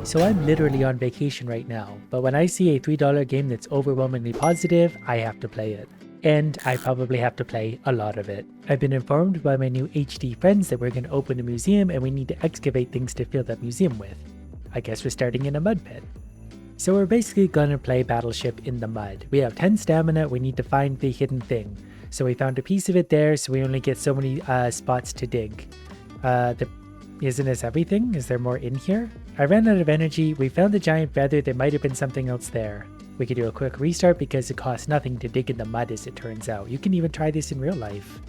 So I'm literally on vacation right now, but when I see a $3 game that's overwhelmingly positive, I have to play it. And I probably have to play a lot of it. I've been informed by my new HD friends that we're going to open a museum and we need to excavate things to fill that museum with. I guess we're starting in a mud pit. So we're basically gonna play Battleship in the mud. We have 10 stamina, we need to find the hidden thing. So we found a piece of it there, so we only get so many spots to dig. Isn't this everything? Is there more in here? I ran out of energy, we found the giant feather, there might have been something else there. We could do a quick restart because it costs nothing to dig in the mud as it turns out. You can even try this in real life.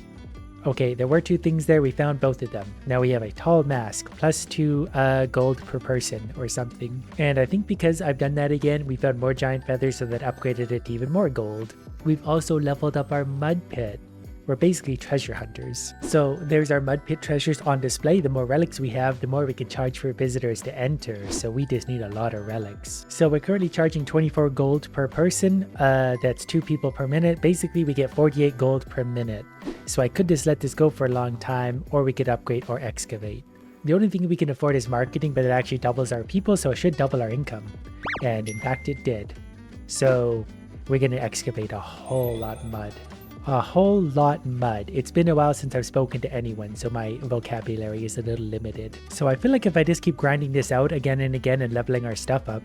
Okay, there were 2 things there, we found both of them. Now we have a tall mask, plus 2 gold per person or something. And I think because I've done that again, we found more giant feathers, so that upgraded it to even more gold. We've also leveled up our mud pit. We're basically treasure hunters. So there's our mud pit treasures on display. The more relics we have, the more we can charge for visitors to enter. So we just need a lot of relics. So we're currently charging 24 gold per person. That's 2 people per minute. Basically, we get 48 gold per minute. So I could just let this go for a long time, or we could upgrade or excavate. The only thing we can afford is marketing, but it actually doubles our people, so it should double our income. And in fact, it did. So we're going to excavate a whole lot mud. A whole lot mud. It's been a while since I've spoken to anyone, so my vocabulary is a little limited. So I feel like if I just keep grinding this out again and again and leveling our stuff up,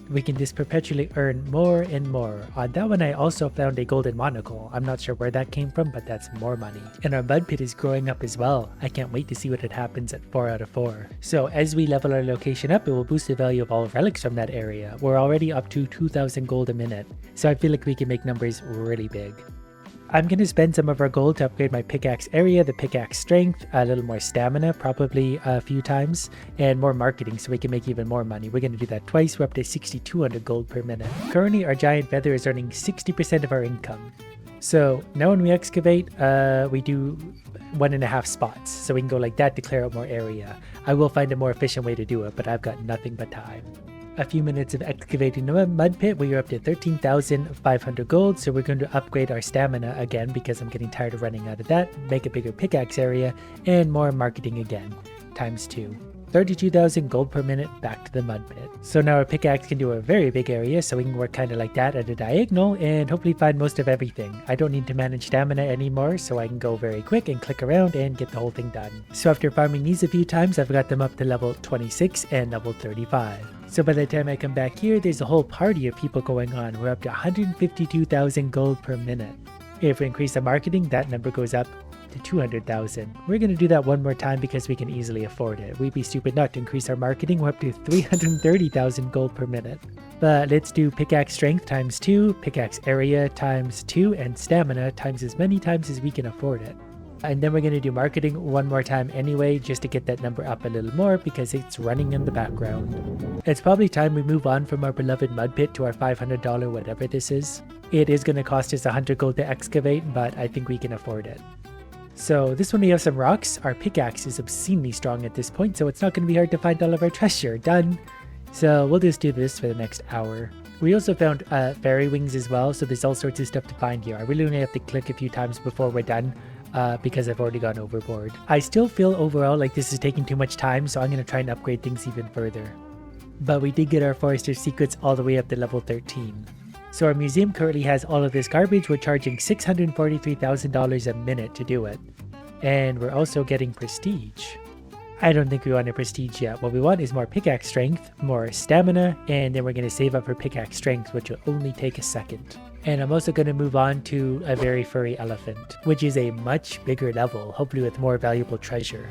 we can just perpetually earn more and more. On that one, I also found a golden monocle. I'm not sure where that came from, but that's more money. And our mud pit is growing up as well. I can't wait to see what it happens at 4 out of 4. So as we level our location up, it will boost the value of all relics from that area. We're already up to 2,000 gold a minute. So I feel like we can make numbers really big. I'm going to spend some of our gold to upgrade my pickaxe area, the pickaxe strength, a little more stamina, probably a few times, and more marketing so we can make even more money. We're going to do that twice. We're up to 6,200 gold per minute. Currently, our giant feather is earning 60% of our income. So now when we excavate, we do 1.5 spots. So we can go like that to clear out more area. I will find a more efficient way to do it, but I've got nothing but time. A few minutes of excavating the mud pit, we are up to 13,500 gold, so we're going to upgrade our stamina again because I'm getting tired of running out of that, make a bigger pickaxe area, and more marketing again, times 2. 32,000 gold per minute back to the mud pit. So now our pickaxe can do a very big area, so we can work kind of like that at a diagonal and hopefully find most of everything. I don't need to manage stamina anymore, so I can go very quick and click around and get the whole thing done. So after farming these a few times, I've got them up to level 26 and level 35. So by the time I come back here, there's a whole party of people going on. We're up to 152,000 gold per minute. If we increase the marketing, that number goes up to 200,000. We're going to do that one more time because we can easily afford it. We'd be stupid not to increase our marketing. We're up to 330,000 gold per minute. But let's do pickaxe strength times 2, pickaxe area times 2, and stamina times as many times as we can afford it. And then we're going to do marketing one more time anyway, just to get that number up a little more because it's running in the background. It's probably time we move on from our beloved mud pit to our $500 whatever this is. It is going to cost us 100 gold to excavate, but I think we can afford it. So this one we have some rocks. Our pickaxe is obscenely strong at this point, so it's not going to be hard to find all of our treasure. Done. So we'll just do this for the next hour. We also found fairy wings as well, so there's all sorts of stuff to find here. I really only have to click a few times before we're done. Because I've already gone overboard. I still feel overall like this is taking too much time, so I'm going to try and upgrade things even further. But we did get our Forester's Secrets all the way up to level 13. So our museum currently has all of this garbage. We're charging $643,000 a minute to do it. And we're also getting prestige. I don't think we want a prestige yet. What we want is more pickaxe strength, more stamina, and then we're going to save up for pickaxe strength, which will only take a second. And I'm also going to move on to a very furry elephant, which is a much bigger level, hopefully with more valuable treasure.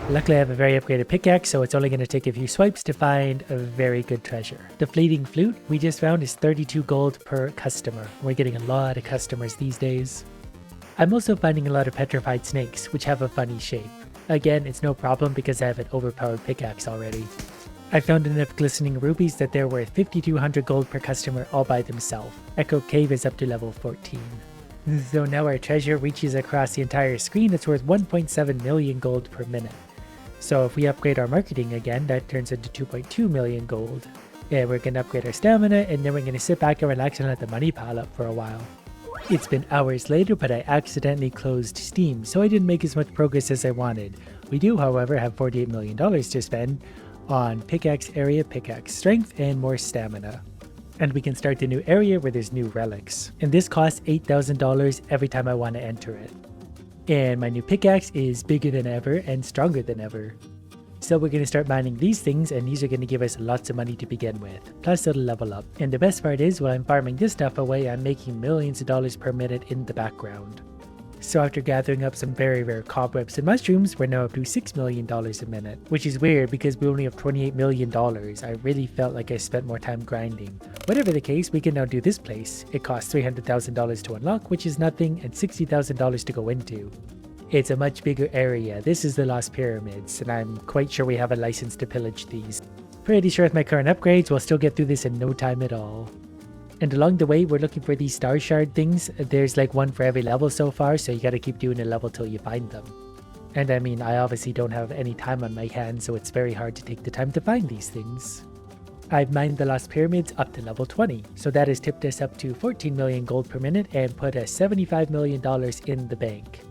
Luckily I have a very upgraded pickaxe, so it's only going to take a few swipes to find a very good treasure. The fleeting flute we just found is 32 gold per customer. We're getting a lot of customers these days. I'm also finding a lot of petrified snakes, which have a funny shape. Again, it's no problem because I have an overpowered pickaxe already. I found enough glistening rubies that they're worth 5,200 gold per customer all by themselves. Echo Cave is up to level 14. So now our treasure reaches across the entire screen. It's worth 1.7 million gold per minute. So if we upgrade our marketing again, that turns into 2.2 million gold. And we're going to upgrade our stamina, and then we're going to sit back and relax and let the money pile up for a while. It's been hours later, but I accidentally closed Steam, so I didn't make as much progress as I wanted. We do, however, have $48 million to spend. on pickaxe area, pickaxe strength, and more stamina. And we can start the new area where there's new relics. And this costs $8,000 every time I want to enter it. And my new pickaxe is bigger than ever and stronger than ever. So we're going to start mining these things, and these are going to give us lots of money to begin with. Plus it'll level up. And the best part is, while I'm farming this stuff away, I'm making millions of dollars per minute in the background. So after gathering up some very rare cobwebs and mushrooms, we're now up to $6 million a minute. Which is weird because we only have $28 million. I really felt like I spent more time grinding. Whatever the case, we can now do this place. It costs $300,000 to unlock, which is nothing, and $60,000 to go into. It's a much bigger area. This is the Lost Pyramids, and I'm quite sure we have a license to pillage these. Pretty sure with my current upgrades, we'll still get through this in no time at all. And along the way, we're looking for these star shard things. There's like one for every level so far, so you gotta keep doing a level till you find them. And I mean, I obviously don't have any time on my hands, so it's very hard to take the time to find these things. I've mined the Lost Pyramids up to level 20, so that has tipped us up to 14 million gold per minute and put us $75 million in the bank.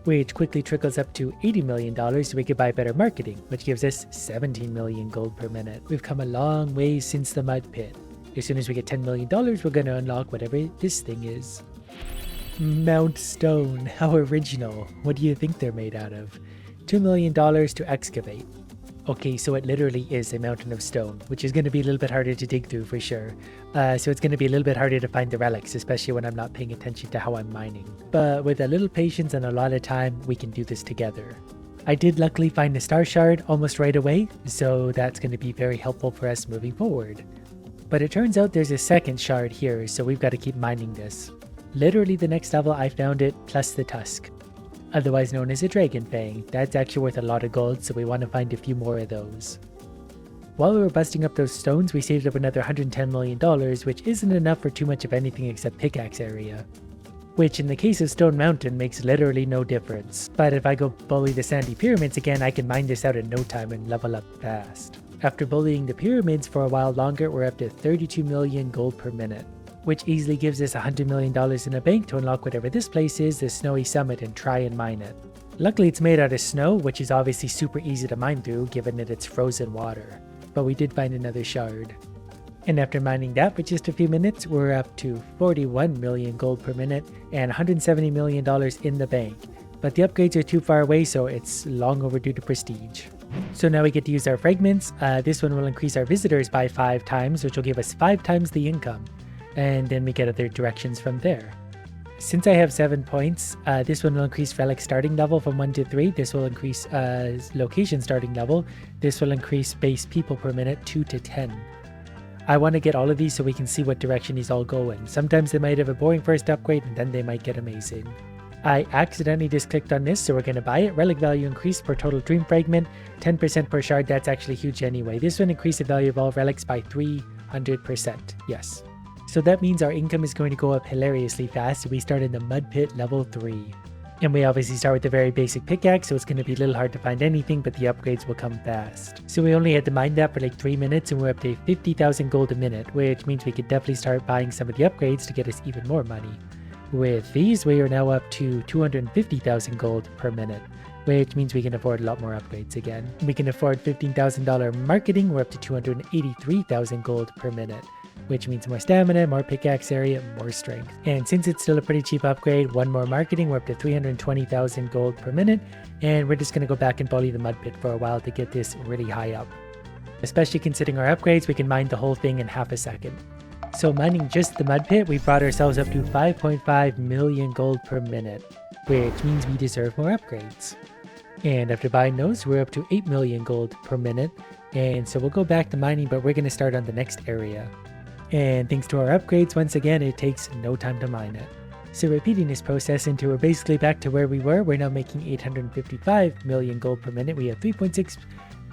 Which quickly trickles up to $80 million so we could buy better marketing, which gives us 17 million gold per minute. We've come a long way since the mud pit. As soon as we get $10 million, we're going to unlock whatever this thing is. Mount Stone, how original. What do you think they're made out of? $2 million to excavate. Okay, so it literally is a mountain of stone, which is going to be a little bit harder to dig through for sure. So it's going to be a little bit harder to find the relics, especially when I'm not paying attention to how I'm mining. But with a little patience and a lot of time, we can do this together. I did luckily find a star shard almost right away, so that's going to be very helpful for us moving forward. But it turns out there's a second shard here, so we've got to keep mining this. Literally the next level I found it, plus the tusk. Otherwise known as a dragon fang. That's actually worth a lot of gold, so we want to find a few more of those. While we were busting up those stones, we saved up another $110 million, which isn't enough for too much of anything except pickaxe area. Which in the case of Stone Mountain makes literally no difference. But if I go bully the sandy pyramids again, I can mine this out in no time and level up fast. After bullying the pyramids for a while longer, we're up to 32 million gold per minute, which easily gives us $100 million in a bank to unlock whatever this place is, the snowy summit, and try and mine it. Luckily it's made out of snow, which is obviously super easy to mine through given that it's frozen water. But we did find another shard. And after mining that for just a few minutes, we're up to 41 million gold per minute and $170 million in the bank. But the upgrades are too far away, so it's long overdue to prestige. So now we get to use our fragments. This one will increase our visitors by 5 times, which will give us 5 times the income. And then we get other directions from there. Since I have 7 points, this one will increase relic starting level from 1 to 3. This will increase location starting level. This will increase base people per minute 2 to 10. I want to get all of these so we can see what direction these all go in. Sometimes they might have a boring first upgrade and then they might get amazing. I accidentally just clicked on this, so we're going to buy it. Relic value increased per total dream fragment, 10% per shard. That's actually huge anyway. This one increased the value of all relics by 300%. Yes. So that means our income is going to go up hilariously fast. We start in the mud pit level 3. And we obviously start with the very basic pickaxe, so it's going to be a little hard to find anything, but the upgrades will come fast. So we only had to mine that for like 3 minutes, and we're up to 50,000 gold a minute, which means we could definitely start buying some of the upgrades to get us even more money. With these, we are now up to 250,000 gold per minute, which means we can afford a lot more upgrades again. We can afford $15,000 marketing, we're up to 283,000 gold per minute, which means more stamina, more pickaxe area, more strength. And since it's still a pretty cheap upgrade, one more marketing, we're up to 320,000 gold per minute, and we're just going to go back and bully the mud pit for a while to get this really high up. Especially considering our upgrades, we can mine the whole thing in half a second. So mining just the mud pit, we brought ourselves up to 5.5 million gold per minute, which means we deserve more upgrades. And after buying those, we're up to 8 million gold per minute, and so we'll go back to mining, but we're going to start on the next area. And thanks to our upgrades, once again, it takes no time to mine it. So repeating this process until we're basically back to where we were, we're now making 855 million gold per minute. We have 3.6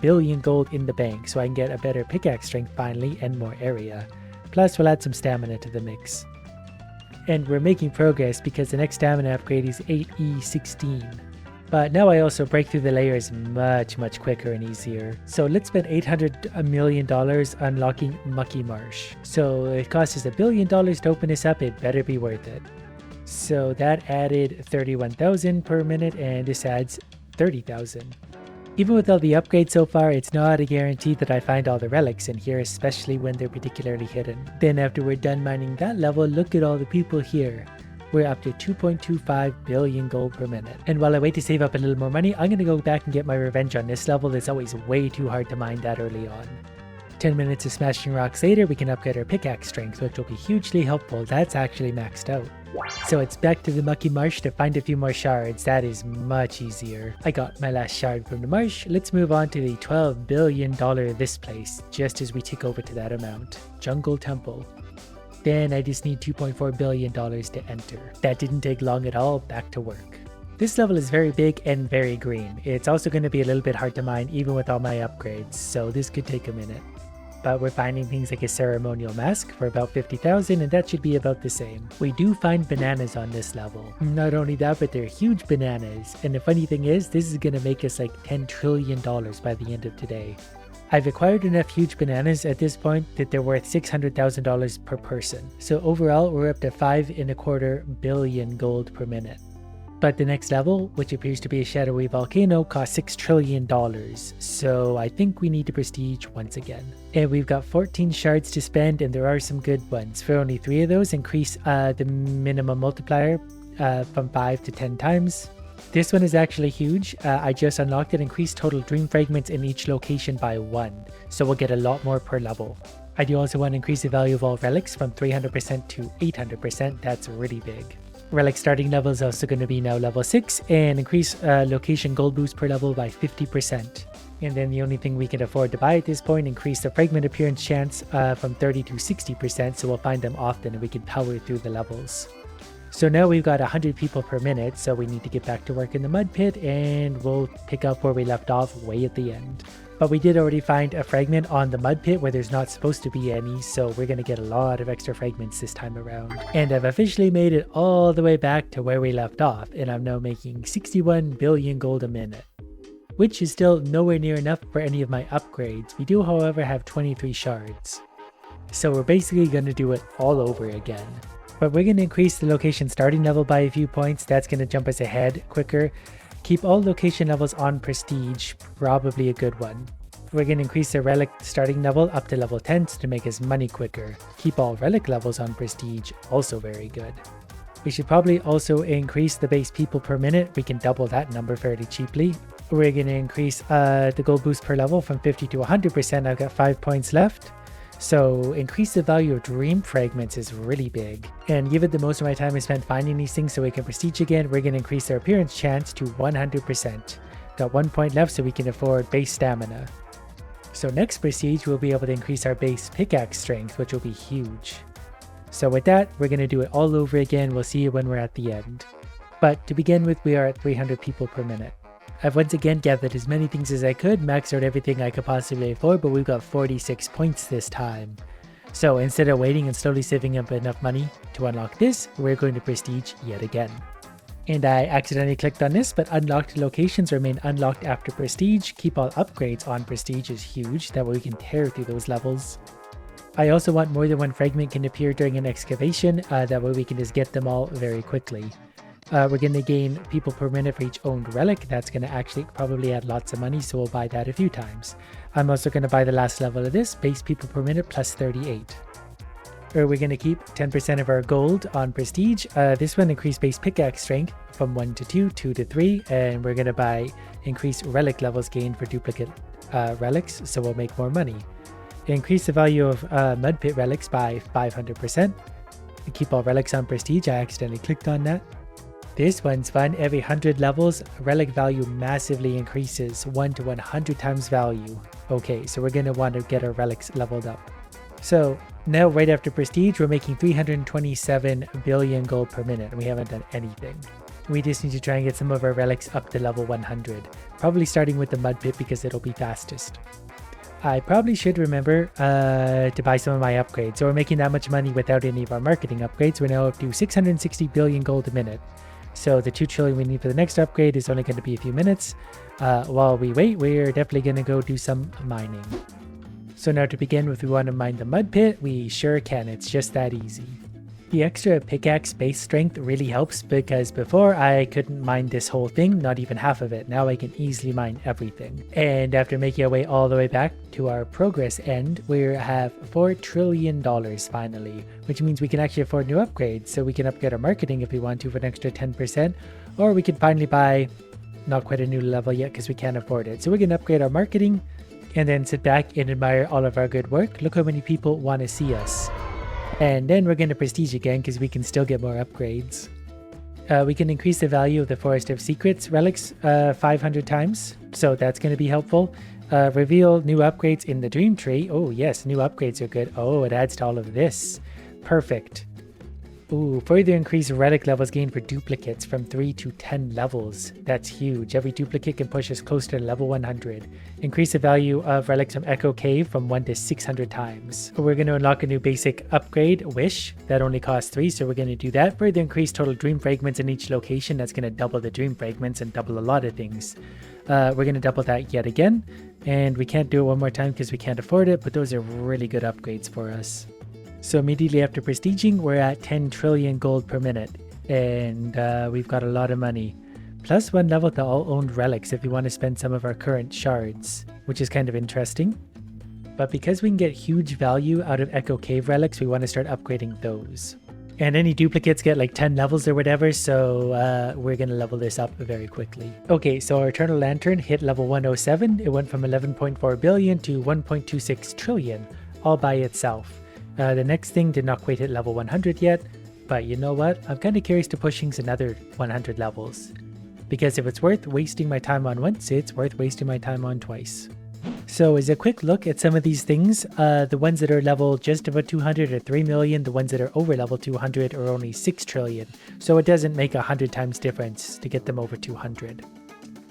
billion gold in the bank, so I can get a better pickaxe strength finally and more area. Plus, we'll add some stamina to the mix. And we're making progress because the next stamina upgrade is 8E16. But now I also break through the layers much quicker and easier. So let's spend $800 million unlocking Mucky Marsh. So it costs us $1 billion to open this up, it better be worth it. So that added 31,000 per minute, and this adds 30,000. Even with all the upgrades so far, it's not a guarantee that I find all the relics in here, especially when they're particularly hidden. Then after we're done mining that level, look at all the people here. We're up to 2.25 billion gold per minute. And while I wait to save up a little more money, I'm going to go back and get my revenge on this level. It's always way too hard to mine that early on. 10 minutes of smashing rocks later, we can upgrade our pickaxe strength, which will be hugely helpful. That's actually maxed out. So it's back to the mucky marsh to find a few more shards. That is much easier. I got my last shard from the marsh. Let's move on to the $12 billion this place, just as we tick over to that amount. Jungle Temple. Then I just need $2.4 billion to enter. That didn't take long at all. Back to work. This level is very big and very green. It's also going to be a little bit hard to mine even with all my upgrades, so this could take a minute. But we're finding things like a ceremonial mask for about 50,000, and that should be about the same. We do find bananas on this level. Not only that, but they're huge bananas. And the funny thing is, this is going to make us like $10 trillion by the end of today. I've acquired enough huge bananas at this point that they're worth $600,000 per person. So overall, we're up to 5.25 billion gold per minute. But the next level, which appears to be a shadowy volcano, costs $6 trillion, so I think we need to prestige once again. And we've got 14 shards to spend, and there are some good ones. For only 3 of those, increase the minimum multiplier from 5 to 10 times. This one is actually huge. I just unlocked it, increased total dream fragments in each location by 1, so we'll get a lot more per level. I do also want to increase the value of all relics from 300% to 800%, that's really big. Relic starting level is also going to be now level 6 and increase location gold boost per level by 50%. And then the only thing we can afford to buy at this point, increase the fragment appearance chance from 30 to 60%, so we'll find them often and we can power through the levels. So now we've got 100 people per minute, so we need to get back to work in the mud pit and we'll pick up where we left off way at the end. But we did already find a fragment on the mud pit where there's not supposed to be any, so we're going to get a lot of extra fragments this time around. And I've officially made it all the way back to where we left off, and I'm now making 61 billion gold a minute, which is still nowhere near enough for any of my upgrades. We do, however, have 23 shards. So we're basically going to do it all over again. But we're going to increase the location starting level by a few points. That's going to jump us ahead quicker. Keep all location levels on prestige, probably a good one. We're going to increase the relic starting level up to level 10 to make us money quicker. Keep all relic levels on prestige, also very good. We should probably also increase the base people per minute. We can double that number fairly cheaply. We're going to increase the gold boost per level from 50 to 100%. I've got 5 points left. So increase the value of dream fragments is really big. And given that most of my time is spent finding these things so we can prestige again, we're going to increase their appearance chance to 100%. Got 1 point left so we can afford base stamina. So next prestige, we'll be able to increase our base pickaxe strength, which will be huge. So with that, we're going to do it all over again. We'll see you when we're at the end. But to begin with, we are at 300 people per minute. I've once again gathered as many things as I could, maxed out everything I could possibly afford, but we've got 46 points this time. So instead of waiting and slowly saving up enough money to unlock this, we're going to prestige yet again. And I accidentally clicked on this, but unlocked locations remain unlocked after prestige. Keep all upgrades on prestige is huge, that way we can tear through those levels. I also want more than 1 fragment can appear during an excavation, that way we can just get them all very quickly. We're going to gain people per minute for each owned relic. That's going to actually probably add lots of money, so we'll buy that a few times. I'm also going to buy the last level of this, base people per minute plus 38. We're going to keep 10% of our gold on prestige. This one increased base pickaxe strength from 1 to 2, 2 to 3, and we're going to buy increased relic levels gained for duplicate relics, so we'll make more money. Increase the value of mud pit relics by 500%. Keep all relics on prestige. I accidentally clicked on that. This one's fun. Every 100 levels, relic value massively increases 1 to 100 times value. Okay, so we're going to want to get our relics leveled up. So now right after prestige, we're making 327 billion gold per minute. We haven't done anything. We just need to try and get some of our relics up to level 100. Probably starting with the mud pit because it'll be fastest. I probably should remember to buy some of my upgrades. So we're making that much money without any of our marketing upgrades. We're now up to 660 billion gold a minute. So the 2 trillion we need for the next upgrade is only going to be a few minutes. While we wait, we're definitely going to go do some mining. So now to begin with, we want to mine the mud pit. We sure can. It's just that easy. The extra pickaxe base strength really helps because before I couldn't mine this whole thing, not even half of it. Now I can easily mine everything. And after making our way all the way back to our progress end, we have $4 trillion finally, which means we can actually afford new upgrades. So we can upgrade our marketing if we want to for an extra 10%, or we can finally buy not quite a new level yet because we can't afford it. So we're going to upgrade our marketing and then sit back and admire all of our good work. Look how many people want to see us. And then we're going to prestige again because we can still get more upgrades. We can increase the value of the Forest of Secrets relics 500 times, so that's going to be helpful. Reveal new upgrades in the Dream Tree. Oh yes, new upgrades are good. Oh, it adds to all of this. Perfect. Ooh, further increase relic levels gained for duplicates from 3 to 10 levels. That's huge. Every duplicate can push us closer to level 100. Increase the value of relics from Echo Cave from 1 to 600 times. We're going to unlock a new basic upgrade, Wish. That only costs 3, so we're going to do that. Further increase total dream fragments in each location. That's going to double the dream fragments and double a lot of things. We're going to double that yet again. And we can't do it one more time because we can't afford it, but those are really good upgrades for us. So immediately after prestiging, we're at 10 trillion gold per minute, and we've got a lot of money. Plus 1 level to all owned relics if we want to spend some of our current shards, which is kind of interesting. But because we can get huge value out of Echo Cave relics, we want to start upgrading those. And any duplicates get like 10 levels or whatever, so we're going to level this up very quickly. Okay, so our Eternal Lantern hit level 107. It went from 11.4 billion to 1.26 trillion, all by itself. The next thing did not quite hit level 100 yet, but you know what? I'm kind of curious to push things another 100 levels. Because if it's worth wasting my time on once, it's worth wasting my time on twice. So as a quick look at some of these things, the ones that are level just about 200 are 3 million, the ones that are over level 200 are only 6 trillion. So it doesn't make 100 times difference to get them over 200.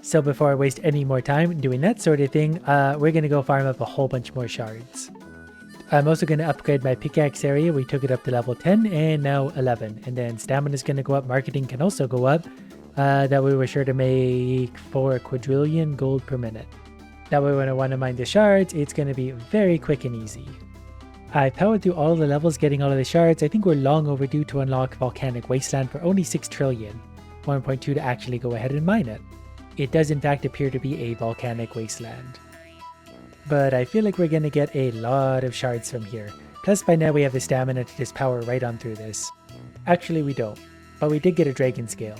So before I waste any more time doing that sort of thing, we're going to go farm up a whole bunch more shards. I'm also going to upgrade my pickaxe area. We took it up to level 10 and now 11. And then stamina is going to go up. Marketing can also go up. That way we're sure to make 4 quadrillion gold per minute. That way when I want to mine the shards, it's going to be very quick and easy. I powered through all the levels getting all of the shards. I think we're long overdue to unlock Volcanic Wasteland for only 6 trillion. 1.2 to actually go ahead and mine it. It does in fact appear to be a volcanic wasteland. But I feel like we're going to get a lot of shards from here. Plus by now we have the stamina to just power right on through this. Actually we don't, but we did get a dragon scale.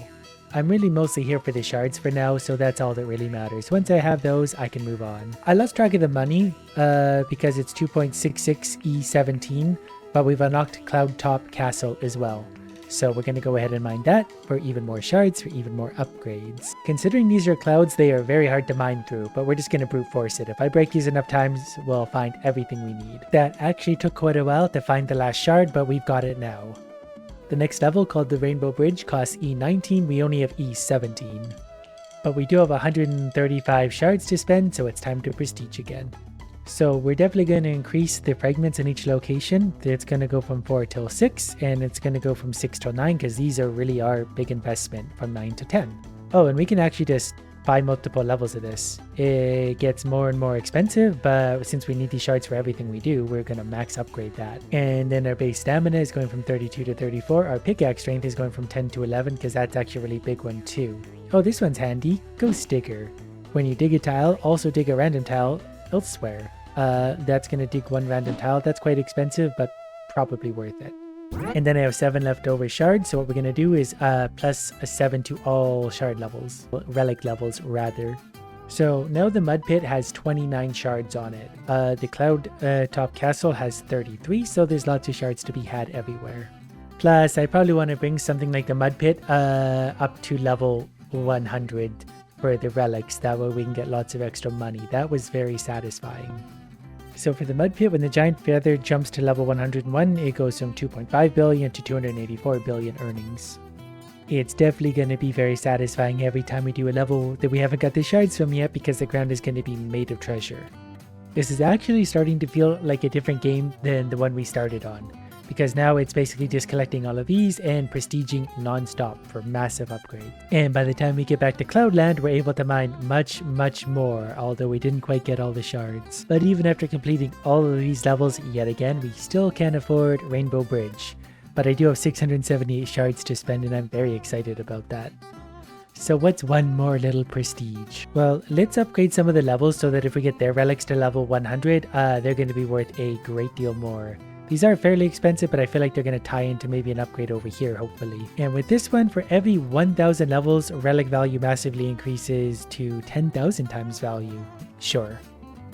I'm really mostly here for the shards for now, so that's all that really matters. Once I have those, I can move on. I lost track of the money because it's 2.66 E17, but we've unlocked Cloud Top Castle as well. So we're going to go ahead and mine that for even more shards, for even more upgrades. Considering these are clouds, they are very hard to mine through, but we're just going to brute force it. If I break these enough times, we'll find everything we need. That actually took quite a while to find the last shard, but we've got it now. The next level, called the Rainbow Bridge, costs E19, we only have E17. But we do have 135 shards to spend, so it's time to prestige again. So we're definitely going to increase the fragments in each location. It's going to go from 4 till 6, and it's going to go from 6 till 9, because these are really our big investment from 9 to 10. Oh, and we can actually just buy multiple levels of this. It gets more and more expensive, but since we need these shards for everything we do, we're going to max upgrade that. And then our base stamina is going from 32 to 34. Our pickaxe strength is going from 10 to 11, because that's actually a really big one too. Oh, this one's handy. Ghost Digger. When you dig a tile, also dig a random tile elsewhere. That's going to dig 1 random tile. That's quite expensive, but probably worth it. And then I have 7 leftover shards, so what we're going to do is plus a 7 to all shard levels, relic levels rather. So now the mud pit has 29 shards on it. The cloud top castle has 33, so there's lots of shards to be had everywhere. Plus I probably want to bring something like the mud pit up to level 100 for the relics. That way we can get lots of extra money. That was very satisfying. So for the mud pit, when the giant feather jumps to level 101, it goes from 2.5 billion to 284 billion earnings. It's definitely going to be very satisfying every time we do a level that we haven't got the shards from yet, because the ground is going to be made of treasure. This is actually starting to feel like a different game than the one we started on, because now it's basically just collecting all of these and prestiging non-stop for massive upgrades. And by the time we get back to Cloudland, we're able to mine much more, although we didn't quite get all the shards. But even after completing all of these levels yet again, we still can't afford Rainbow Bridge. but I do have 678 shards to spend and I'm very excited about that. So what's one more little prestige? Well, let's upgrade some of the levels so that if we get their relics to level 100, they're going to be worth a great deal more. These are fairly expensive, but I feel like they're going to tie into maybe an upgrade over here, hopefully. And with this one, for every 1,000 levels, relic value massively increases to 10,000 times value. Sure.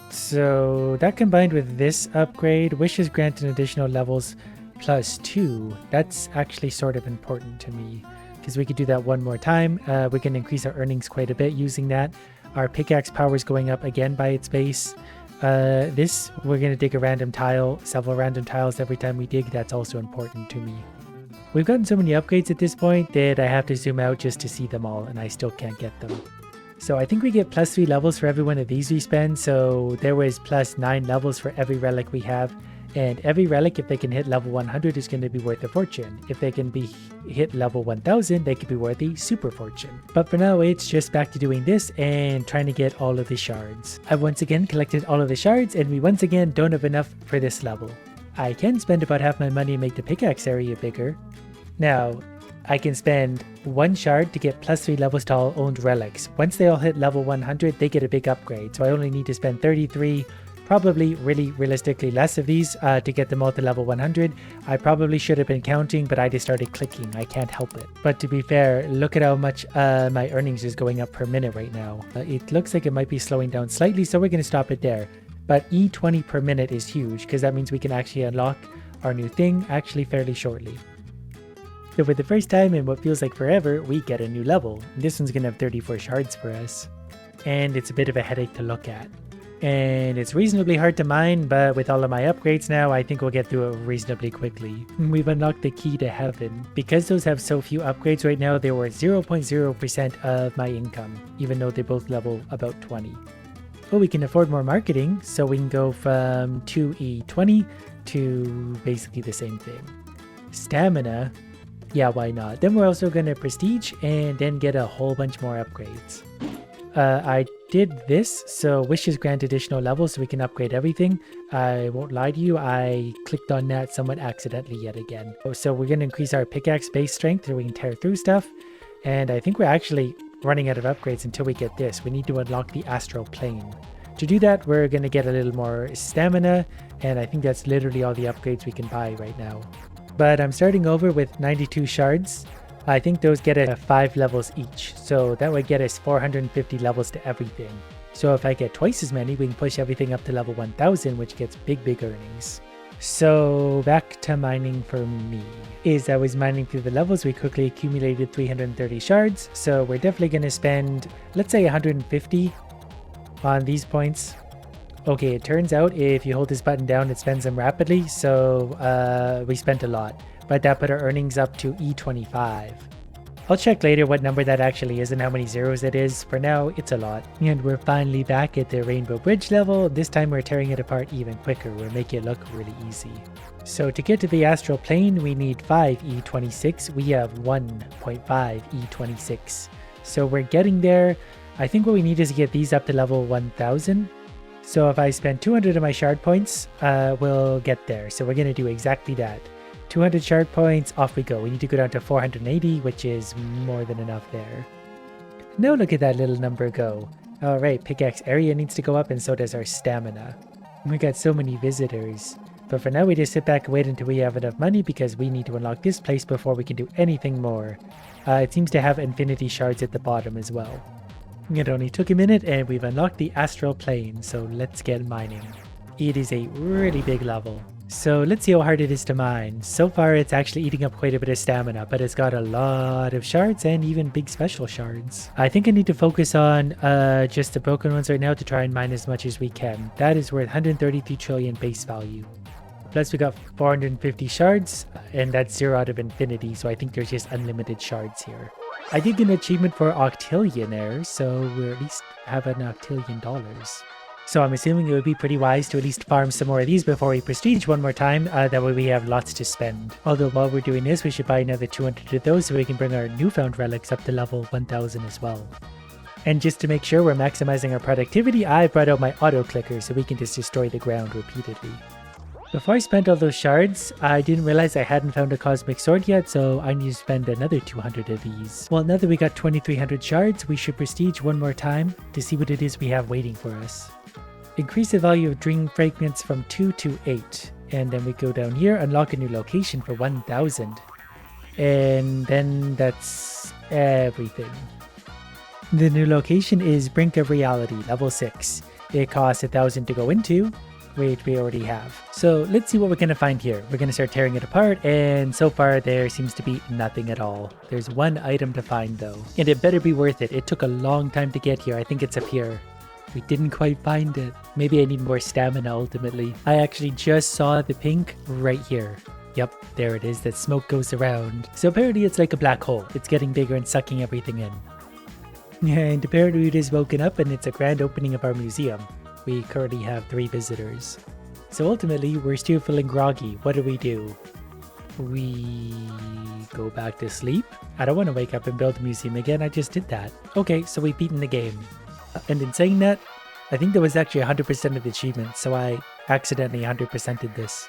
So that combined with this upgrade, wishes grant an additional levels +2. That's actually sort of important to me because we could do that one more time. We can increase our earnings quite a bit using that. Our pickaxe power is going up again by its base. This, we're going to dig a random tile, several random tiles every time we dig. That's also important to me. We've gotten so many upgrades at this point that I have to zoom out just to see them all, and I still can't get them. So I think we get +3 levels for every one of these we spend. So there was +9 levels for every relic we have. And every relic, if they can hit level 100, is going to be worth a fortune. If they can be hit level 1000, they could be worth a super fortune. But for now, it's just back to doing this and trying to get all of the shards. I've once again collected all of the shards, and we once again don't have enough for this level. I can spend about half my money and make the pickaxe area bigger. Now, I can spend 1 shard to get +3 levels to all owned relics. Once they all hit level 100, they get a big upgrade. So I only need to spend 33. Probably really realistically less of these to get them all to level 100. I probably should have been counting, but I just started clicking. I can't help it. But to be fair, look at how much my earnings is going up per minute right now. It looks like it might be slowing down slightly, so we're going to stop it there. But E20 per minute is huge because that means we can actually unlock our new thing actually fairly shortly. So for the first time in what feels like forever, we get a new level. This one's going to have 34 shards for us. And it's a bit of a headache to look at. And it's reasonably hard to mine, but with all of my upgrades now, I think we'll get through it reasonably quickly. We've unlocked the key to heaven. Because those have so few upgrades right now, they were 0.0% of my income, even though they both level about 20. But we can afford more marketing, so we can go from 2E20 to basically the same thing. Stamina, yeah, why not? Then we're also going to prestige and then get a whole bunch more upgrades. I did this, so wishes grant additional levels so we can upgrade everything. I won't lie to you, I clicked on that somewhat accidentally yet again. So we're going to increase our pickaxe base strength so we can tear through stuff. And I think we're actually running out of upgrades until we get this. We need to unlock the astral plane. To do that, we're going to get a little more stamina, and I think that's literally all the upgrades we can buy right now. But I'm starting over with 92 shards. I think those get us 5 levels each, so that would get us 450 levels to everything. So if I get twice as many, we can push everything up to level 1000, which gets big earnings. So back to mining for me. As I was mining through the levels, we quickly accumulated 330 shards, so we're definitely going to spend, let's say 150 on these points. Okay, it turns out if you hold this button down, it spends them rapidly, so we spent a lot. But that put our earnings up to E25. I'll check later what number that actually is and how many zeros it is. For now, it's a lot. And we're finally back at the Rainbow Bridge level. This time we're tearing it apart even quicker. We're making it look really easy. So to get to the astral plane, we need 5 E26. We have 1.5 E26. So we're getting there. I think what we need is to get these up to level 1000. So if I spend 200 of my shard points, we'll get there. So we're going to do exactly that. 200 shard points, off we go. We need to go down to 480, which is more than enough there. Now look at that little number go. Alright, pickaxe area needs to go up and so does our stamina. We got so many visitors. But for now we just sit back and wait until we have enough money because we need to unlock this place before we can do anything more. It seems to have infinity shards at the bottom as well. It only took a minute and we've unlocked the astral plane, so let's get mining. It is a really big level. So let's see how hard it is to mine. So far it's actually eating up quite a bit of stamina, but it's got a lot of shards and even big special shards. I think I need to focus on just the broken ones right now to try and mine as much as we can. That is worth 133 trillion base value. Plus we got 450 shards, and that's 0 out of infinity, so I think there's just unlimited shards here. I did get an achievement for octillionaire, so we'll at least have an octillion dollars. So I'm assuming it would be pretty wise to at least farm some more of these before we prestige one more time, that way we have lots to spend. Although while we're doing this, we should buy another 200 of those so we can bring our newfound relics up to level 1000 as well. And just to make sure we're maximizing our productivity, I brought out my auto clicker so we can just destroy the ground repeatedly. Before I spent all those shards, I didn't realize I hadn't found a cosmic sword yet, so I need to spend another 200 of these. Well, now that we got 2300 shards, we should prestige one more time to see what it is we have waiting for us. Increase the value of dream fragments from 2 to 8. And then we go down here, unlock a new location for 1000. And then that's everything. The new location is Brink of Reality, level 6. It costs 1000 to go into, which we already have. So let's see what we're going to find here. We're going to start tearing it apart, and so far there seems to be nothing at all. There's one item to find though, and it better be worth it. It took a long time to get here. I think it's up here. We didn't quite find it. Maybe I need more stamina ultimately. I actually just saw the pink right here. Yep, there it is. That smoke goes around. So apparently it's like a black hole. It's getting bigger and sucking everything in. And apparently it is woken up and it's a grand opening of our museum. We currently have 3 visitors. So ultimately, we're still feeling groggy. What do? We go back to sleep? I don't want to wake up and build a museum again. I just did that. Okay, so we've beaten the game. And in saying that, I think there was actually 100% of the achievements, so I accidentally 100%ed this.